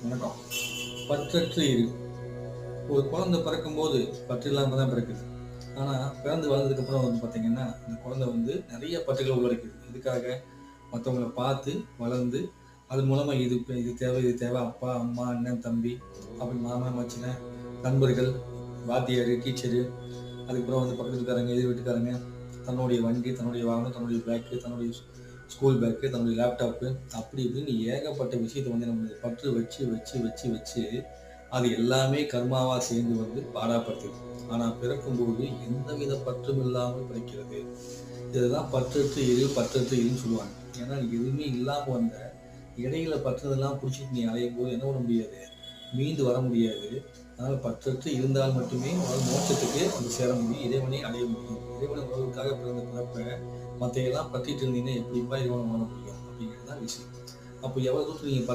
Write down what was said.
வணக்கம். பற்றற்று இரு. ஒரு குழந்தை பிறக்கும்போது பற்று இல்லாம தான் பிறக்குது. ஆனா, பிறந்து வளர்ந்ததுக்கப்புறம் வந்து பார்த்தீங்கன்னா, அந்த குழந்தை வந்து நெறைய பற்றுகள உள்ளடக்கிது. எதுக்காக? மத்தவங்கள பார்த்து, வளர்ந்து, அது மூலமா இது தேவை, இது தேவை. அப்பா, அம்மா, அண்ணன், தம்பி, அப்புறம் மாமன், மச்சினன், நண்பர்கள், வாத்தியாரு, டீச்சரு, அதுக்கப்புறம் வந்து பக்கத்து வீட்டுக்காரங்க, எதிர் வீட்டுக்காரங்க, தன்னுடைய வண்டி, தன்னுடைய வாகனம், தன்னுடைய பேக்கு, தன்னுடைய ஸ்கூல் பேக்கு, தன்னுடைய லேப்டாப்பு, அப்படி இப்படின்னு ஏகப்பட்ட விஷயத்த வந்து நம்ம பற்று வச்சு, வச்சு, வச்சு, வச்சு அது எல்லாமே கர்மாவா சேர்ந்து வந்து பாடாப்படுத்துது. ஆனா பிறக்கும்போது எந்தவித பற்றும் இல்லாமல் பிறக்கிறது. இதுதான் பற்றற்று இரு, பற்றற்று இருன்னு சொல்லுவாங்க. ஏன்னா எதுவுமே இல்லாம வந்த இடையில பற்றதெல்லாம் புடிச்சுட்டு நீ அலையும்போது என்ன பண்ண முடியாது? மீண்டு வர முடியாது. அதனால பற்றற்று இருந்தால் மட்டுமே உங்களால மோட்சத்துக்கு வந்து சேர முடியும். இறைவனை அடைய முடியும். இறைவனை உணர்வுக்காக பிறந்த பிறப்ப மத்தையெல்லாம் பற்றிட்டு இருந்தீங்கன்னா எப்படிப்பா இறைவன உணர முடியும்? அப்படிங்கிறது தான் விஷயம். அப்போ எவ்வளவு தூரத்துக்கு நீங்க